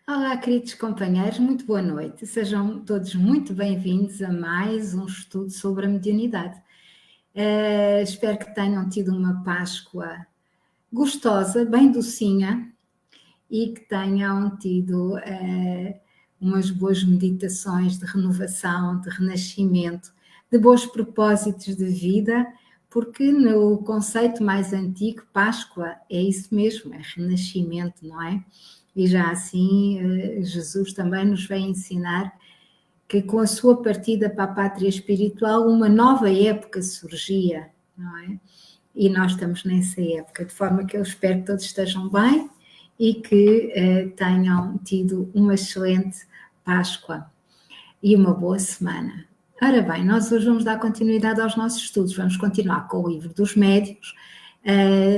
Olá, queridos companheiros, muito boa noite. Sejam todos muito bem-vindos a mais um estudo sobre a mediunidade. Espero que tenham tido uma Páscoa gostosa, bem docinha, e que tenham tido umas boas meditações de renovação, de renascimento, de bons propósitos de vida, porque no conceito mais antigo, Páscoa é isso mesmo, é renascimento, não é? E já assim, Jesus também nos vem ensinar que com a sua partida para a pátria espiritual, uma nova época surgia, não é? E nós estamos nessa época, de forma que eu espero que todos estejam bem e que tenham tido uma excelente Páscoa e uma boa semana. Ora bem, nós hoje vamos dar continuidade aos nossos estudos, vamos continuar com o livro dos médiuns,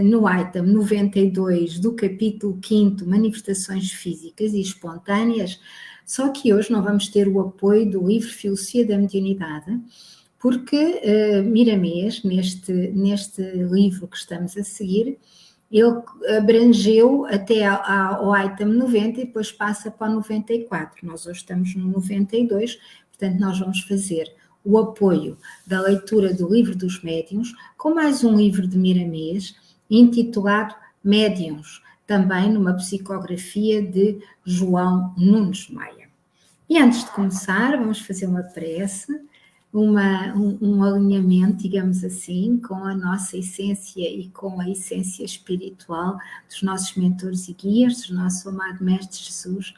no item 92 do capítulo 5º, Manifestações Físicas e Espontâneas, só que hoje não vamos ter o apoio do livro Filosofia da Mediunidade, porque Miramês, neste livro que estamos a seguir, ele abrangeu até ao item 90 e depois passa para o 94. Nós hoje estamos no 92, portanto nós vamos fazer o apoio da leitura do livro dos médiuns com mais um livro de Miramês intitulado Médiuns, também numa psicografia de João Nunes Maia. E antes de começar, vamos fazer uma prece, um alinhamento, digamos assim, com a nossa essência e com a essência espiritual dos nossos mentores e guias, do nosso amado Mestre Jesus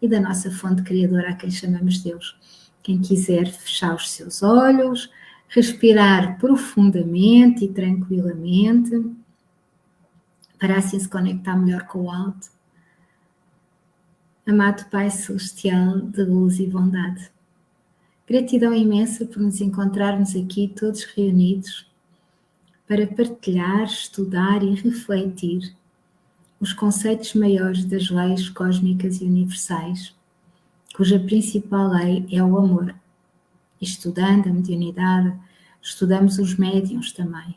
e da nossa fonte criadora a quem chamamos Deus. Quem quiser fechar os seus olhos, respirar profundamente e tranquilamente, para assim se conectar melhor com o alto. Amado Pai Celestial de luz e bondade, gratidão imensa por nos encontrarmos aqui todos reunidos para partilhar, estudar e refletir os conceitos maiores das leis cósmicas e universais, cuja principal lei é o amor. E estudando a mediunidade, estudamos os médiuns também.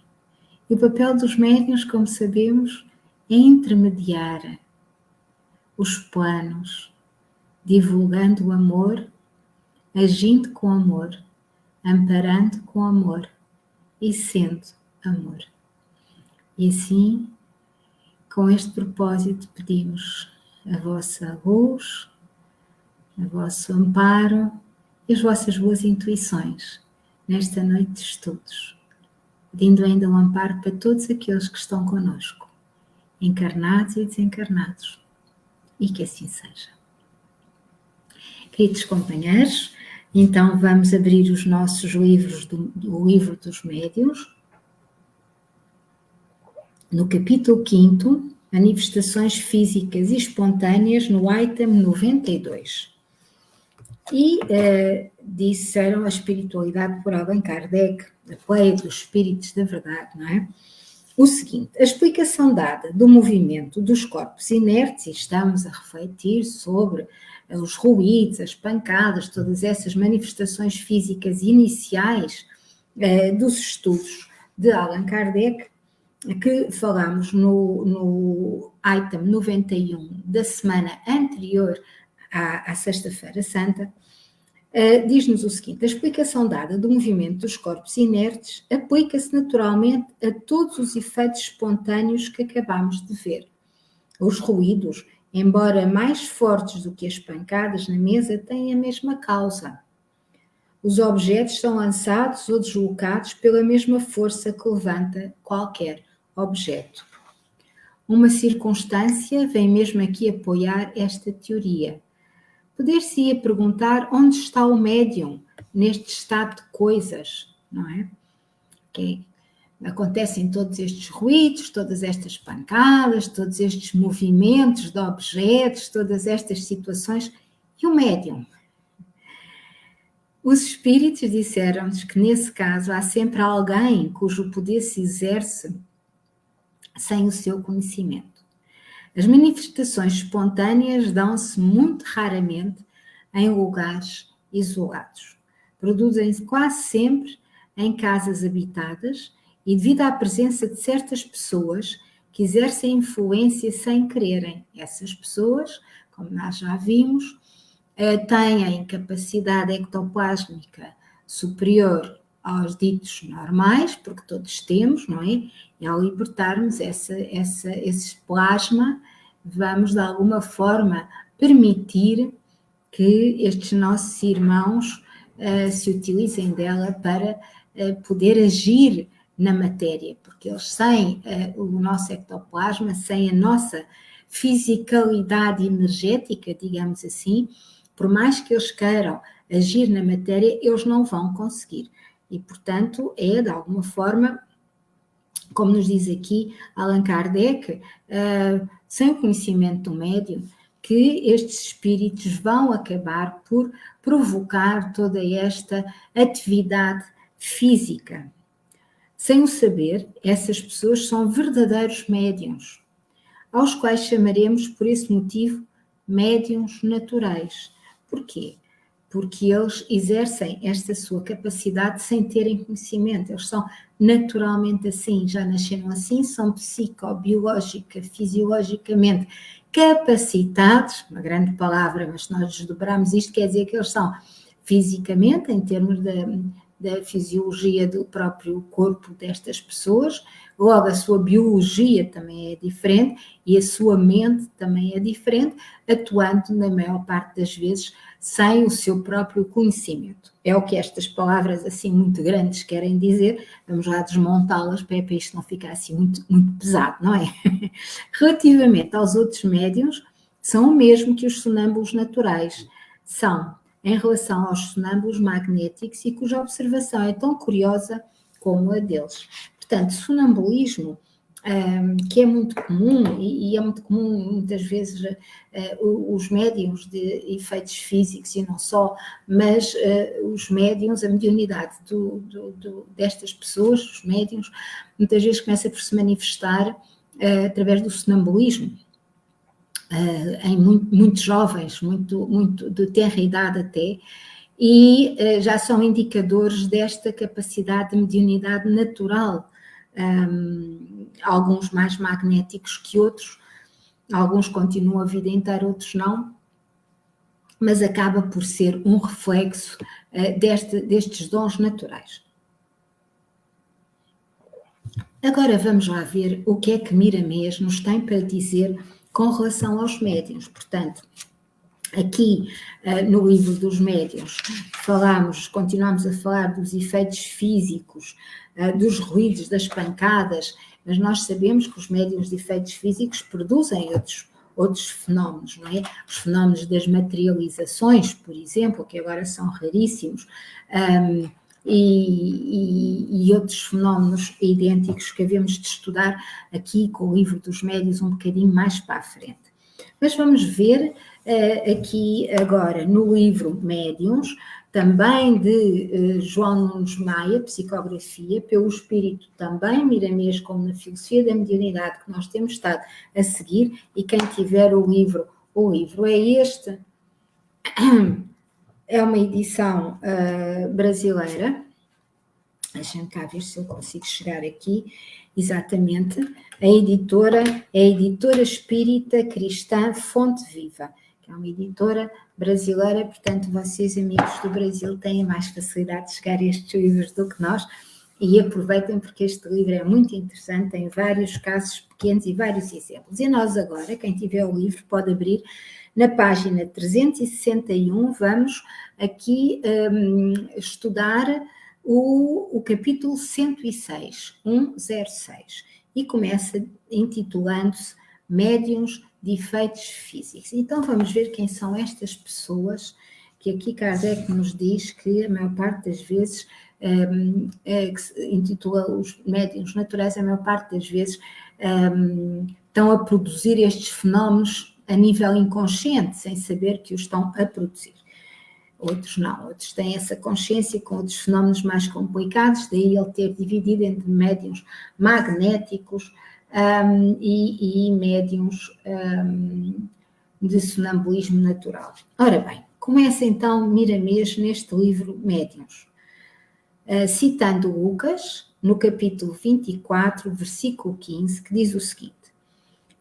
E o papel dos médiuns, como sabemos, é intermediar os planos, divulgando o amor, agindo com amor, amparando com amor e sendo amor. E assim, com este propósito, pedimos a vossa luz, o vosso amparo e as vossas boas intuições nesta noite de estudos, pedindo ainda um amparo para todos aqueles que estão conosco, encarnados e desencarnados, e que assim seja. Queridos companheiros, então vamos abrir os nossos livros do livro dos médiuns. no capítulo 5º, manifestações físicas e espontâneas, no item 92. E disseram a espiritualidade por Allan Kardec, a pleia dos espíritos da verdade, não é? O seguinte: a explicação dada do movimento dos corpos inertes, e estamos a refletir sobre os ruídos, as pancadas, todas essas manifestações físicas iniciais dos estudos de Allan Kardec, que falámos no item 91 da semana anterior à Sexta-feira Santa, diz-nos o seguinte: a explicação dada do movimento dos corpos inertes aplica-se naturalmente a todos os efeitos espontâneos que acabamos de ver. Os ruídos, embora mais fortes do que as pancadas na mesa, têm a mesma causa. Os objetos são lançados ou deslocados pela mesma força que levanta qualquer objeto. Uma circunstância vem mesmo aqui apoiar esta teoria. Poder-se-ia perguntar onde está o médium neste estado de coisas, não é? Que acontecem todos estes ruídos, todas estas pancadas, todos estes movimentos de objetos, todas estas situações. E o médium? Os espíritos disseram-nos que nesse caso há sempre alguém cujo poder se exerce sem o seu conhecimento. As manifestações espontâneas dão-se muito raramente em lugares isolados. Produzem-se quase sempre em casas habitadas e devido à presença de certas pessoas que exercem influência sem quererem. Essas pessoas, como nós já vimos, têm capacidade ectoplásmica superior aos ditos normais, porque todos temos, não é? E ao libertarmos esse plasma, vamos de alguma forma permitir que estes nossos irmãos se utilizem dela para poder agir na matéria, porque eles sem o nosso ectoplasma, sem a nossa fisicalidade energética, digamos assim, por mais que eles queiram agir na matéria, eles não vão conseguir. E, portanto, é de alguma forma, como nos diz aqui Allan Kardec, sem o conhecimento do médium, que estes espíritos vão acabar por provocar toda esta atividade física. Sem o saber, essas pessoas são verdadeiros médiuns, aos quais chamaremos, por esse motivo, médiuns naturais. Porquê? Porque eles exercem esta sua capacidade sem terem conhecimento. Eles são naturalmente assim, já nasceram assim, são psicobiológica, fisiologicamente capacitados, uma grande palavra, mas se nós desdobrarmos isto, quer dizer que eles são fisicamente, em termos da fisiologia do próprio corpo destas pessoas, logo a sua biologia também é diferente e a sua mente também é diferente, atuando na maior parte das vezes sem o seu próprio conhecimento. É o que estas palavras assim muito grandes querem dizer, vamos lá desmontá-las para isto não ficar assim muito, muito pesado, não é? Relativamente aos outros médiuns, são o mesmo que os sonâmbulos naturais, são em relação aos sonâmbulos magnéticos e cuja observação é tão curiosa como a deles. Portanto, sonambulismo, que é muito comum, e é muito comum muitas vezes os médiuns de efeitos físicos e não só, mas os médiuns, a mediunidade destas pessoas, os médiuns, muitas vezes começa por se manifestar através do sonambulismo. Em muito jovens, muito de tenra idade até, e já são indicadores desta capacidade de mediunidade natural, alguns mais magnéticos que outros, alguns continuam a vida inteira, outros não, mas acaba por ser um reflexo destes dons naturais. Agora vamos lá ver o que é que Miramês nos tem para dizer com relação aos médiuns. Portanto, aqui no livro dos médiuns continuamos a falar dos efeitos físicos, dos ruídos, das pancadas, mas nós sabemos que os médiuns de efeitos físicos produzem outros fenómenos, não é? Os fenómenos das materializações, por exemplo, que agora são raríssimos, e outros fenómenos idênticos que havemos de estudar aqui com o livro dos médiuns um bocadinho mais para a frente. Mas vamos ver aqui agora no livro Médiuns, também de João Nunes Maia, Psicografia, pelo espírito também Miramês, como na Filosofia da Mediunidade, que nós temos estado a seguir, e quem tiver o livro é este. É uma edição brasileira. Deixem-me cá ver se eu consigo chegar aqui. Exatamente. A editora é a Editora Espírita Cristã Fonte Viva, que é uma editora brasileira, portanto, vocês, amigos do Brasil, têm mais facilidade de chegar a estes livros do que nós, e aproveitem porque este livro é muito interessante, tem vários casos pequenos e vários exemplos. E nós agora, quem tiver o livro, pode abrir na página 361, vamos aqui estudar o capítulo 106, 106, e começa intitulando-se Médiuns de Efeitos Físicos. Então vamos ver quem são estas pessoas, que aqui Kardec nos diz que a maior parte das vezes, que se intitula os médiuns naturais, a maior parte das vezes estão a produzir estes fenómenos a nível inconsciente, sem saber que os estão a produzir. Outros não, outros têm essa consciência com outros fenómenos mais complicados, daí ele ter dividido entre médiuns magnéticos e médiuns de sonambulismo natural. Ora bem, começa então Miramês neste livro Médiuns, citando Lucas, no capítulo 24, versículo 15, que diz o seguinte: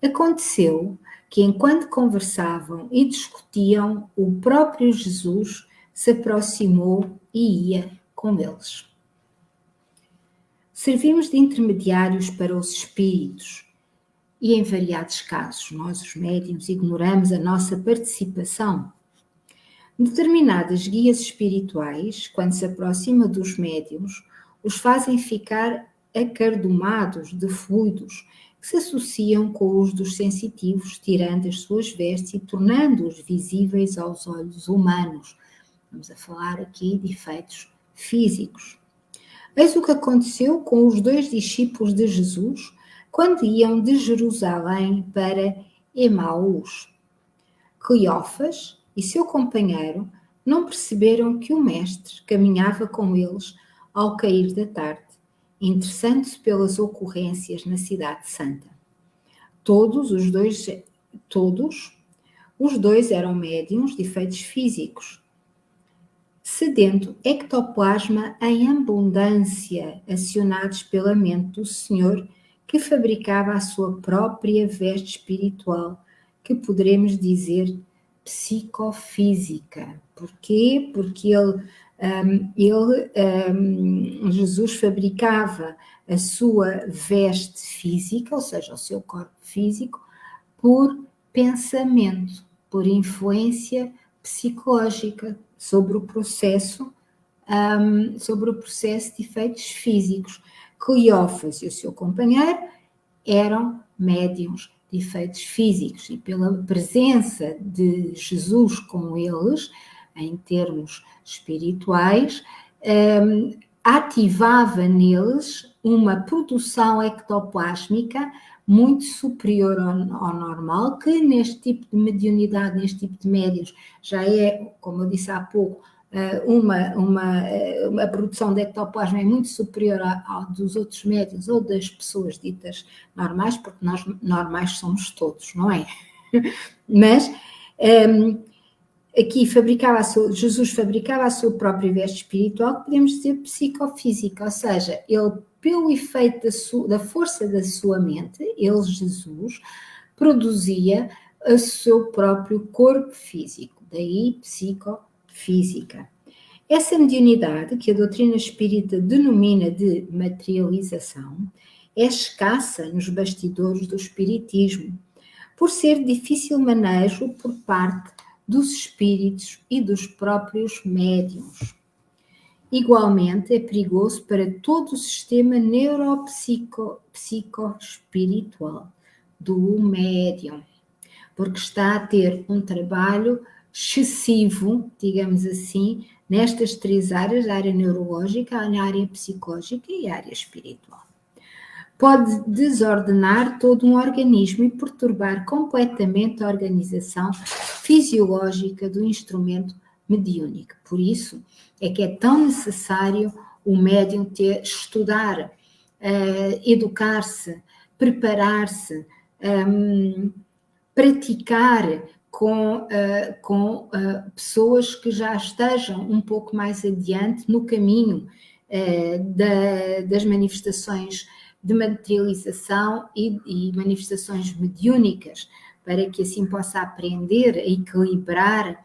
aconteceu que enquanto conversavam e discutiam, o próprio Jesus se aproximou e ia com eles. Servimos de intermediários para os espíritos e, em variados casos, nós, os médiuns, ignoramos a nossa participação. Determinadas guias espirituais, quando se aproximam dos médiuns, os fazem ficar acardumados de fluidos que se associam com os dos sensitivos, tirando as suas vestes e tornando-os visíveis aos olhos humanos. Vamos a falar aqui de efeitos físicos. Eis o que aconteceu com os 2 discípulos de Jesus quando iam de Jerusalém para Emaús. Cleófas e seu companheiro não perceberam que o mestre caminhava com eles ao cair da tarde, interessando-se pelas ocorrências na cidade santa. Todos os dois eram médiuns de efeitos físicos, cedendo ectoplasma em abundância, acionados pela mente do Senhor, que fabricava a sua própria veste espiritual, que poderemos dizer psicofísica. Porquê? Porque Jesus fabricava a sua veste física, ou seja, o seu corpo físico, por pensamento, por influência psicológica sobre o processo de efeitos físicos. Cleófas e o seu companheiro eram médiuns de efeitos físicos e pela presença de Jesus com eles, em termos espirituais, ativava neles uma produção ectoplásmica muito superior ao normal, que neste tipo de mediunidade, neste tipo de médiuns, já é, como eu disse há pouco, uma produção de ectoplasma é muito superior ao dos outros médiuns ou das pessoas ditas normais, porque nós normais somos todos, não é? Mas aqui Jesus fabricava a sua própria veste espiritual, que podemos dizer psicofísica, ou seja, ele, pelo efeito da força da sua mente, ele, Jesus, produzia o seu próprio corpo físico, daí psicofísica. Essa mediunidade, que a doutrina espírita denomina de materialização, é escassa nos bastidores do espiritismo, por ser de difícil manejo por parte dos espíritos e dos próprios médiuns. Igualmente, é perigoso para todo o sistema neuropsicoespiritual do médium, porque está a ter um trabalho excessivo, digamos assim, nestas 3 áreas, a área neurológica, a área psicológica e a área espiritual. Pode desordenar todo um organismo e perturbar completamente a organização fisiológica do instrumento mediúnico. Por isso é que é tão necessário o médium estudar, educar-se, preparar-se, praticar com pessoas que já estejam um pouco mais adiante no caminho das manifestações de materialização e manifestações mediúnicas, para que assim possa aprender a equilibrar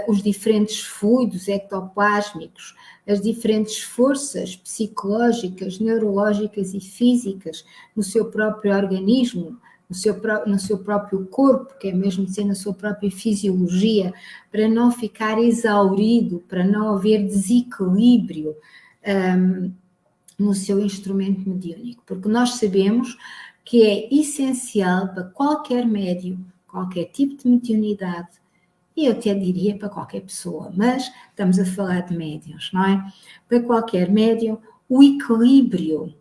os diferentes fluidos ectoplásmicos, as diferentes forças psicológicas, neurológicas e físicas no seu próprio organismo, no seu próprio corpo, que é mesmo dizer, na sua própria fisiologia, para não ficar exaurido, para não haver desequilíbrio no seu instrumento mediúnico, porque nós sabemos que é essencial para qualquer médium, qualquer tipo de mediunidade, e eu até diria para qualquer pessoa, mas estamos a falar de médiuns, não é? Para qualquer médium, o equilíbrio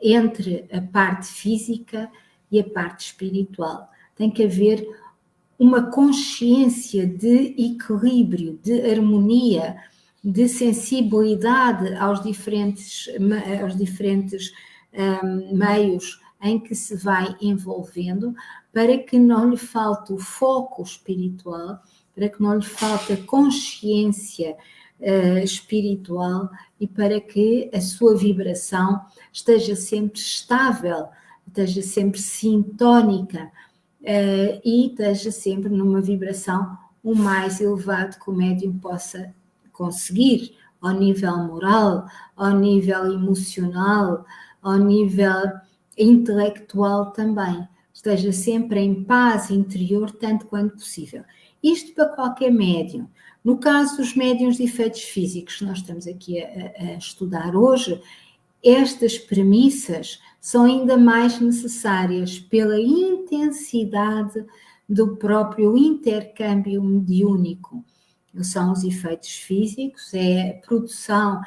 entre a parte física e a parte espiritual. Tem que haver uma consciência de equilíbrio, de harmonia, de sensibilidade aos diferentes meios em que se vai envolvendo, para que não lhe falte o foco espiritual, para que não lhe falte a consciência espiritual e para que a sua vibração esteja sempre estável, esteja sempre sintónica e esteja sempre numa vibração o mais elevado que o médium possa conseguir, ao nível moral, ao nível emocional, ao nível intelectual também. Esteja sempre em paz interior, tanto quanto possível. Isto para qualquer médium. No caso dos médiuns de efeitos físicos que nós estamos aqui a estudar hoje, estas premissas são ainda mais necessárias pela intensidade do próprio intercâmbio mediúnico. São os efeitos físicos, é a produção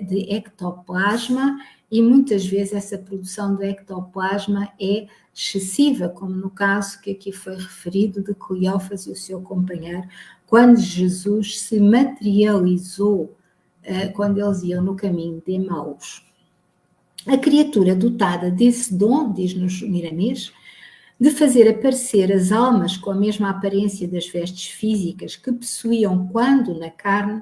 de ectoplasma, e muitas vezes essa produção de ectoplasma é excessiva, como no caso que aqui foi referido de Cleófas e o seu companheiro, quando Jesus se materializou, quando eles iam no caminho de Emaús. A criatura dotada desse dom, diz-nos Miramês, de fazer aparecer as almas com a mesma aparência das vestes físicas que possuíam quando na carne,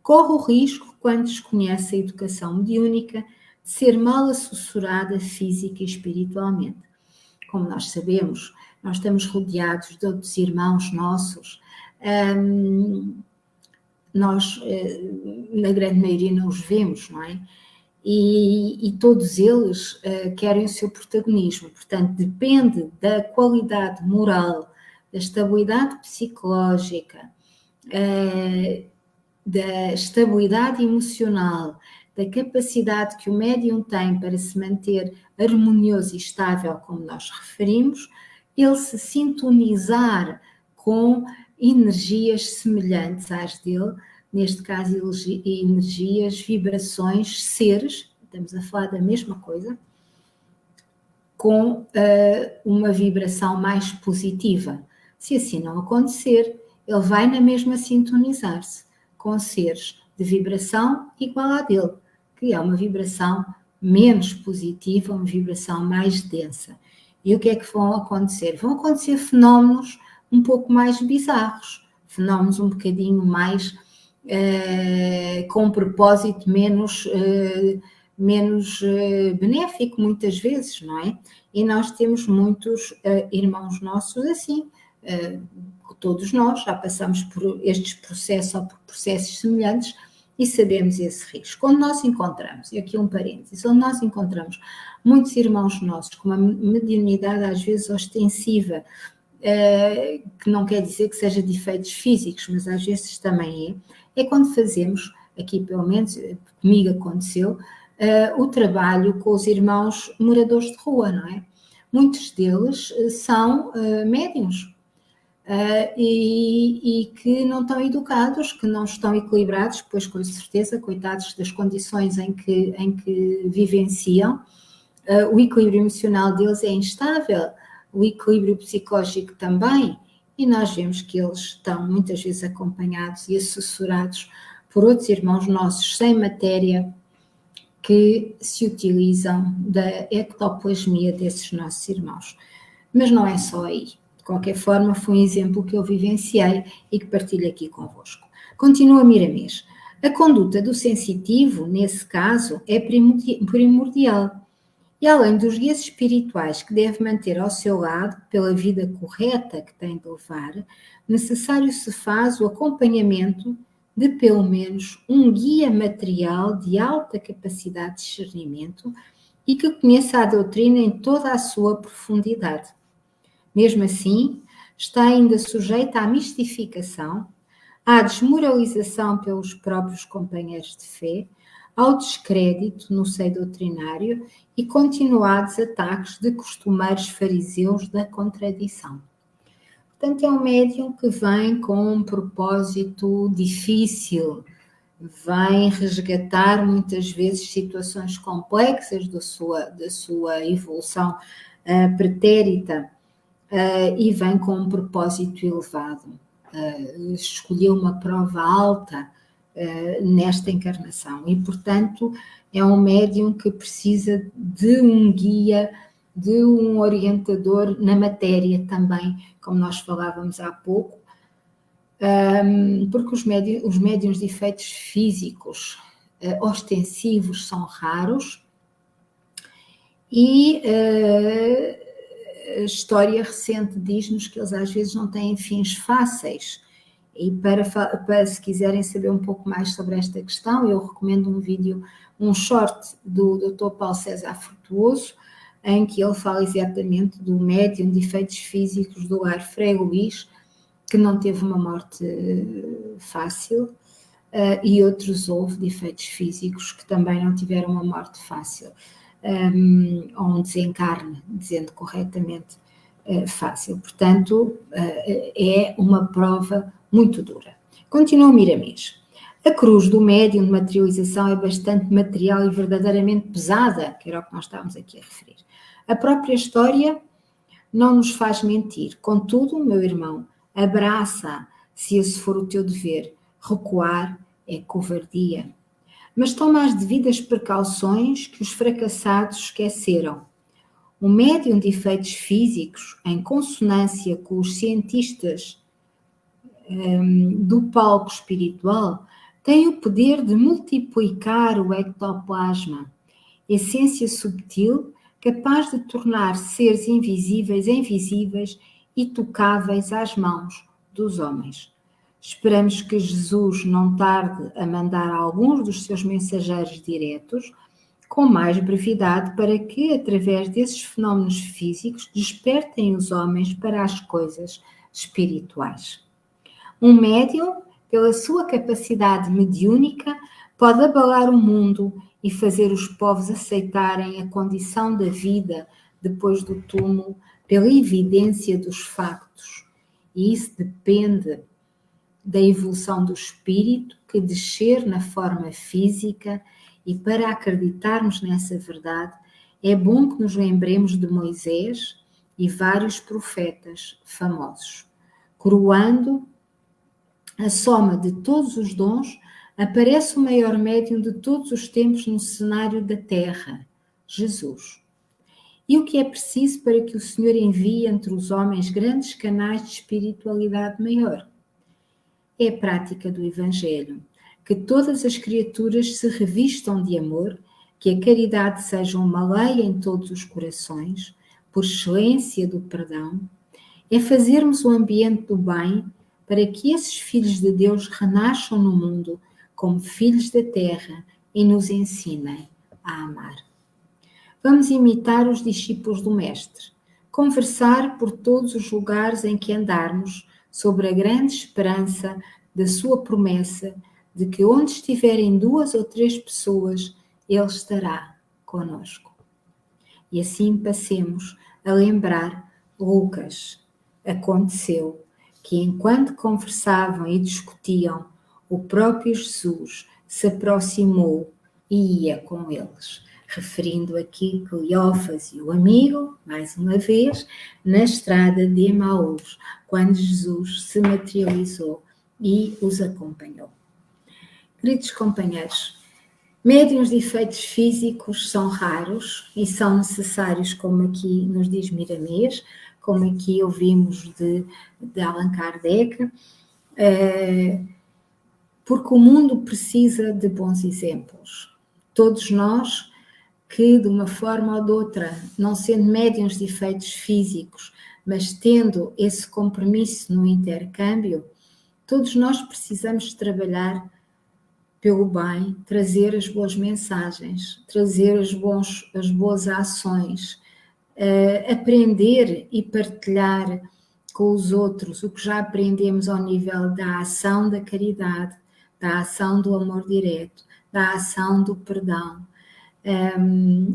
corre o risco, quando desconhece a educação mediúnica, de ser mal assessorada física e espiritualmente. Como nós sabemos, nós estamos rodeados de outros irmãos nossos, nós, na grande maioria, não os vemos, não é? E todos eles querem o seu protagonismo, portanto, depende da qualidade moral, da estabilidade psicológica, da estabilidade emocional, da capacidade que o médium tem para se manter harmonioso e estável, como nós referimos, ele se sintonizar com energias semelhantes às dele, neste caso energias, vibrações, seres, estamos a falar da mesma coisa, com uma vibração mais positiva. Se assim não acontecer, ele vai na mesma sintonizar-se com seres de vibração igual à dele, que é uma vibração menos positiva, uma vibração mais densa. E o que é que vão acontecer? Vão acontecer fenómenos um pouco mais bizarros, fenómenos um bocadinho mais com um propósito menos benéfico, muitas vezes, não é? E nós temos muitos irmãos nossos assim, todos nós já passamos por estes processos ou por processos semelhantes e sabemos esse risco. Quando nós encontramos, e aqui um parênteses, onde nós encontramos muitos irmãos nossos com uma mediunidade às vezes ostensiva, que não quer dizer que seja de efeitos físicos, mas às vezes também é quando fazemos, aqui pelo menos comigo aconteceu, o trabalho com os irmãos moradores de rua, não é? Muitos deles são médiuns, e que não estão educados, que não estão equilibrados, pois com certeza, coitados das condições em que vivenciam, o equilíbrio emocional deles é instável, o equilíbrio psicológico também, e nós vemos que eles estão muitas vezes acompanhados e assessorados por outros irmãos nossos sem matéria que se utilizam da ectoplasmia desses nossos irmãos. Mas não é só aí. De qualquer forma, foi um exemplo que eu vivenciei e que partilho aqui convosco. Continua Miramês. A conduta do sensitivo, nesse caso, é primordial. E além dos guias espirituais que deve manter ao seu lado pela vida correta que tem de levar, necessário se faz o acompanhamento de pelo menos um guia material de alta capacidade de discernimento e que conheça a doutrina em toda a sua profundidade. Mesmo assim, está ainda sujeita à mistificação, à desmoralização pelos próprios companheiros de fé, ao descrédito no seio doutrinário e continuados ataques de costumeiros fariseus da contradição. Portanto, é um médium que vem com um propósito difícil, vem resgatar muitas vezes situações complexas da sua evolução pretérita e vem com um propósito elevado. Escolheu uma prova alta nesta encarnação e, portanto, é um médium que precisa de um guia, de um orientador na matéria também, como nós falávamos há pouco, porque os médiuns de efeitos físicos ostensivos são raros e a história recente diz-nos que eles às vezes não têm fins fáceis. E para se quiserem saber um pouco mais sobre esta questão, eu recomendo um vídeo, um short do Dr. Paulo César Frutuoso, em que ele fala exatamente do médium de efeitos físicos do lar Frei Luís, que não teve uma morte fácil, e outros houve de efeitos físicos que também não tiveram uma morte fácil, ou um desencarne, dizendo corretamente, fácil. Portanto, é uma prova muito dura. Continua Miramês. A cruz do médium de materialização é bastante material e verdadeiramente pesada, que era o que nós estávamos aqui a referir. A própria história não nos faz mentir. Contudo, meu irmão, abraça, se esse for o teu dever. Recuar é covardia. Mas toma as devidas precauções que os fracassados esqueceram. O médium de efeitos físicos, em consonância com os cientistas do palco espiritual, tem o poder de multiplicar o ectoplasma, essência subtil capaz de tornar seres invisíveis em visíveis e tocáveis às mãos dos homens. Esperamos que Jesus não tarde a mandar alguns dos seus mensageiros diretos com mais brevidade para que, através desses fenómenos físicos, despertem os homens para as coisas espirituais. Um médium, pela sua capacidade mediúnica, pode abalar o mundo e fazer os povos aceitarem a condição da vida depois do túmulo pela evidência dos factos. E isso depende da evolução do espírito que descer na forma física, e para acreditarmos nessa verdade é bom que nos lembremos de Moisés e vários profetas famosos. Coroando a soma de todos os dons, aparece o maior médium de todos os tempos no cenário da Terra, Jesus. E o que é preciso para que o Senhor envie entre os homens grandes canais de espiritualidade maior? É a prática do Evangelho, que todas as criaturas se revistam de amor, que a caridade seja uma lei em todos os corações, por excelência do perdão, é fazermos o ambiente do bem para que esses filhos de Deus renasçam no mundo como filhos da terra e nos ensinem a amar. Vamos imitar os discípulos do Mestre, conversar por todos os lugares em que andarmos sobre a grande esperança da sua promessa de que onde estiverem 2 ou 3 pessoas, Ele estará conosco. E assim passemos a lembrar Lucas. Aconteceu que enquanto conversavam e discutiam, o próprio Jesus se aproximou e ia com eles, referindo aqui Cleófas e o amigo, mais uma vez, na estrada de Emaús, quando Jesus se materializou e os acompanhou. Queridos companheiros, médiuns de efeitos físicos são raros e são necessários, como aqui nos diz Miramês, como aqui ouvimos de Allan Kardec, porque o mundo precisa de bons exemplos. Todos nós que, de uma forma ou de outra, não sendo médiuns de efeitos físicos, mas tendo esse compromisso no intercâmbio, todos nós precisamos trabalhar pelo bem, trazer as boas mensagens, trazer as boas ações, aprender e partilhar com os outros o que já aprendemos ao nível da ação da caridade, da ação do amor direto, da ação do perdão,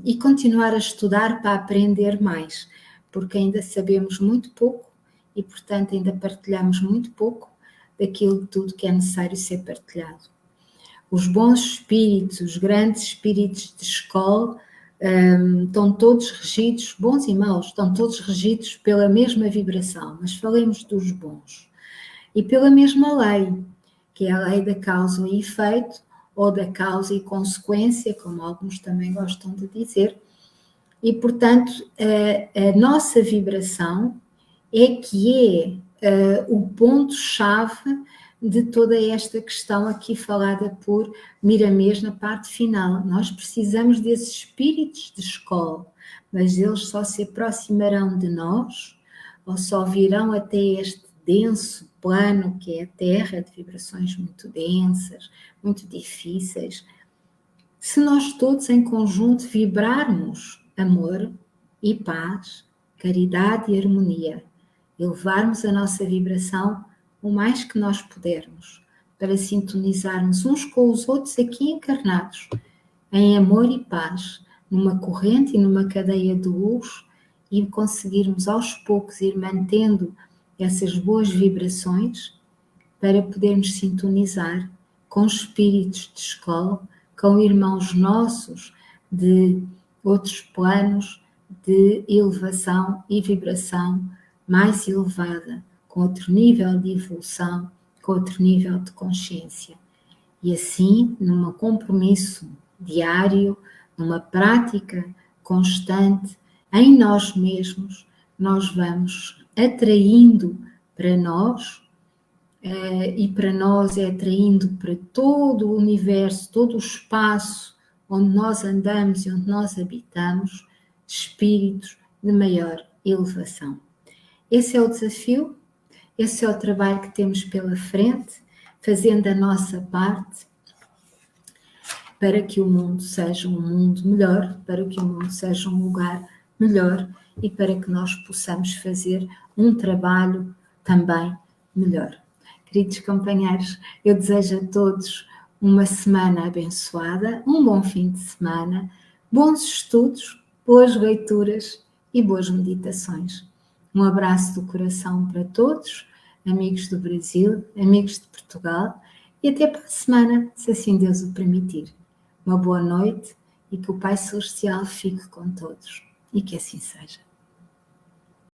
e continuar a estudar para aprender mais, porque ainda sabemos muito pouco e, portanto, ainda partilhamos muito pouco daquilo tudo que é necessário ser partilhado. Os bons espíritos, os grandes espíritos de escola, estão todos regidos, bons e maus, estão todos regidos pela mesma vibração, mas falemos dos bons. E pela mesma lei, que é a lei da causa e efeito, ou da causa e consequência, como alguns também gostam de dizer. E, portanto, a nossa vibração é que é o ponto-chave de toda esta questão aqui falada por Miramês na parte final. Nós precisamos desses espíritos de escola, mas eles só se aproximarão de nós ou só virão até este denso plano que é a Terra, de vibrações muito densas, muito difíceis, se nós todos em conjunto vibrarmos amor e paz, caridade e harmonia, elevarmos a nossa vibração o mais que nós pudermos, para sintonizarmos uns com os outros aqui encarnados, em amor e paz, numa corrente e numa cadeia de luz, e conseguirmos aos poucos ir mantendo essas boas vibrações para podermos sintonizar com espíritos de escola, com irmãos nossos de outros planos de elevação e vibração mais elevada, com outro nível de evolução, com outro nível de consciência. E assim, num compromisso diário, numa prática constante, em nós mesmos, nós vamos atraindo para nós, e para nós é atraindo para todo o universo, todo o espaço onde nós andamos e onde nós habitamos, espíritos de maior elevação. Esse é o desafio, esse é o trabalho que temos pela frente, fazendo a nossa parte para que o mundo seja um mundo melhor, para que o mundo seja um lugar melhor e para que nós possamos fazer um trabalho também melhor. Queridos companheiros, eu desejo a todos uma semana abençoada, um bom fim de semana, bons estudos, boas leituras e boas meditações. Um abraço do coração para todos, amigos do Brasil, amigos de Portugal, e até para a semana, se assim Deus o permitir. Uma boa noite e que o Pai Celestial fique com todos. E que assim seja.